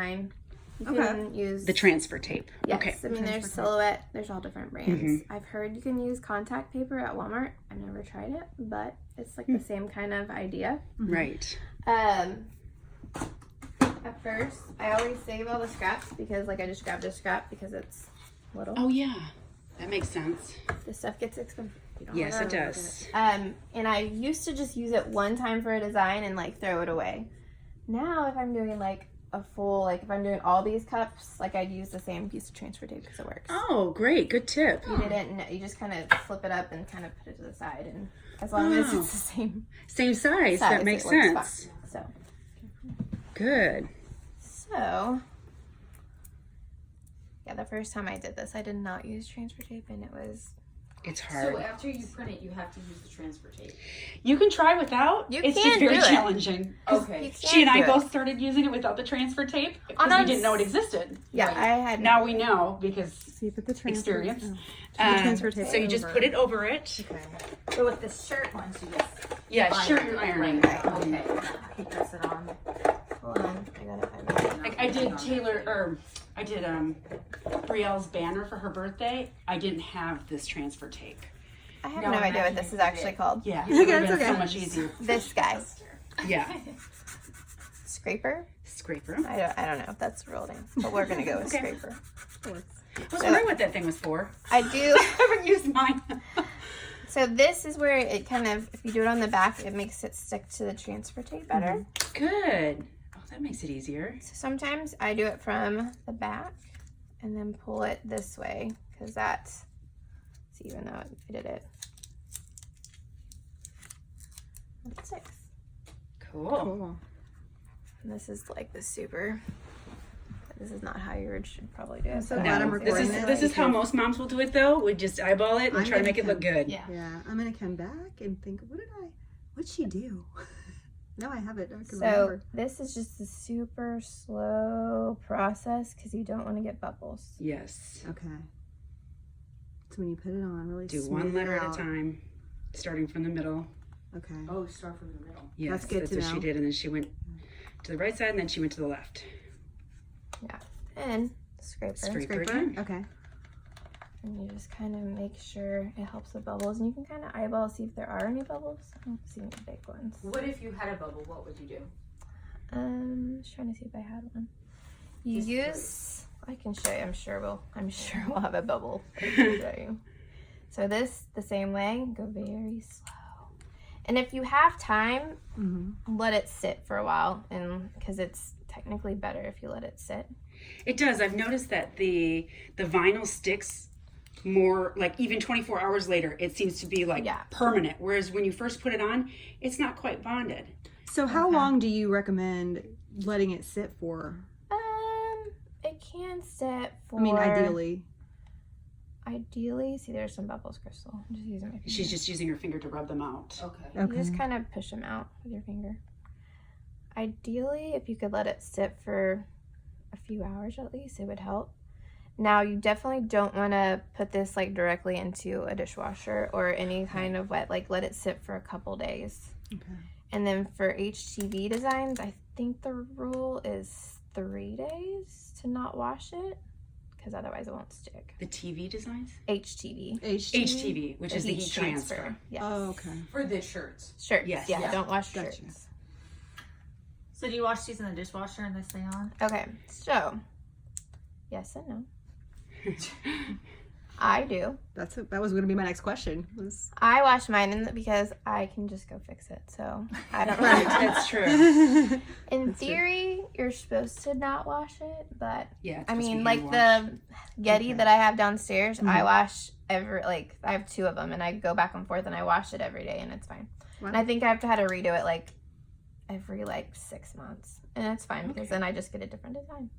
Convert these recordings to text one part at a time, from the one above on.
kind. You Okay. can use The transfer tape. yes. Okay. I mean, there's Silhouette. There's all different brands. I've heard you can use contact paper at Walmart. I've never tried it, but it's like the same kind of idea. Right. At first, I always save all the scraps because, like, I just grabbed a scrap because it's little. Oh yeah, that makes sense. This stuff gets expensive. You don't Yes, wanna it does. And I used to just use it one time for a design and like throw it away. Now, if I'm doing like a full, like if I'm doing all these cups, like I'd use the same piece of transfer tape because it works. Oh, great. Good tip. You didn't. You just kind of flip it up and kind of put it to the side, and as long as it's the same Same size. size, That makes it works sense. fine. So, Good. yeah, the first time I did this, I did not use transfer tape, and it was. It's hard. So after you print it, you have to use the transfer tape. You can try without. You it's can just very do it. challenging. Okay. She and I do it. both started using it without the transfer tape because On we didn't know it existed. Yeah, Right. I had. Now we know because So you put the transfer experience. transfer tape So you just over. put it over it. Okay. So with the shirt ones, you just Yeah, bind shirt it, and like, ironing. right, okay. You press it on. Hold on, I got it. Like I did I did Brielle's banner for her birthday. I didn't have this transfer tape. I have No, no idea what imagine this is you actually did. called. Yeah, Okay, it would have it's been so okay. much easier. This guy, Yeah, scraper. scraper. I don't know if that's a real name, but we're gonna go with Okay. scraper. I was wondering what that thing was for. I do. I haven't used mine. So this is where it kind of, if you do it on the back, it makes it stick to the transfer tape better. Good. Oh, that makes it easier. So sometimes I do it from the back and then pull it this way because that's, see, even though I did it. It sticks. Cool. Cool. And this is like the super. This is not how you should probably do it. so but glad I- I'm This recording is it. this is how most moms will do it though. We just eyeball it and I'm try to gonna make it look come- good. Yeah. Yeah, I'm gonna come back and think, what'd she do? Now I have it. I can So remember. this is just a super slow process because you don't want to get bubbles. Yes. Okay. So when you put it on, really Do smooth one it letter at out. a time, starting from the middle. Okay. Oh, start from the middle. Yes, That's good to what she know. did, and then she went to the right side, and then she went to the left. And scraper. Scraper again. Okay. And you just kind of make sure it helps with bubbles. And you can kind of eyeball, see if there are any bubbles. I don't see any big ones. What if you had a bubble? What would you do? Just trying to see if I had one. You Just use, I can show you, I'm sure we'll have a bubble. I can show you. So this, the same way, go very slow. And if you have time, Mm-hmm. let it sit for a while, and because it's technically better if you let it sit. It does. I've noticed that the vinyl sticks more, like even 24 hours later, it seems to be like Yeah. permanent. Whereas when you first put it on, it's not quite bonded. So how long do you recommend letting it sit for? It can sit for. I mean, ideally. Ideally, see, there's some bubbles, Crystal. I'm just using my finger. She's just using her finger to rub them out. Okay. You just kind of push them out with your finger. Ideally, if you could let it sit for a few hours at least, it would help. Now, you definitely don't want to put this like directly into a dishwasher or any kind of wet. Like, let it sit for a couple days. Okay. And then for HTV designs, I think the rule is 3 days to not wash it because otherwise it won't stick. The TV designs? HTV. HTV, which is the heat transfer. Yes. Oh, okay. For the shirts. Shirts. Yes. Yeah, Yeah. don't wash Gotcha. shirts. So do you wash these in the dishwasher and they stay on? Okay, so yes and no. I do. That was going to be my next question. I wash mine because I can just go fix it. So I don't Right, really. that's true. In That's true. theory, you're supposed to not wash it, but Yeah. it's I supposed to mean, be like hand the Yeti Okay. that I have downstairs, I Mhm. wash I have 2 of them, and I go back and forth, and I wash it every day, and it's fine. Wow. And I think I have to have to redo it like every 6 months, and it's fine because then I just get a different design.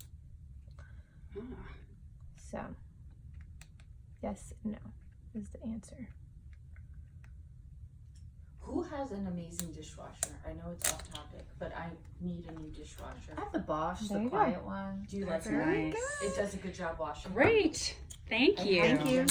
washed. So, yes, no is the answer. Who has an amazing dishwasher? I know it's off topic, but I need a new dishwasher. I have the Bosch, There the you go. quiet one. Do you like That's it? nice. It does a good job washing. Great. Thank you. Thank you.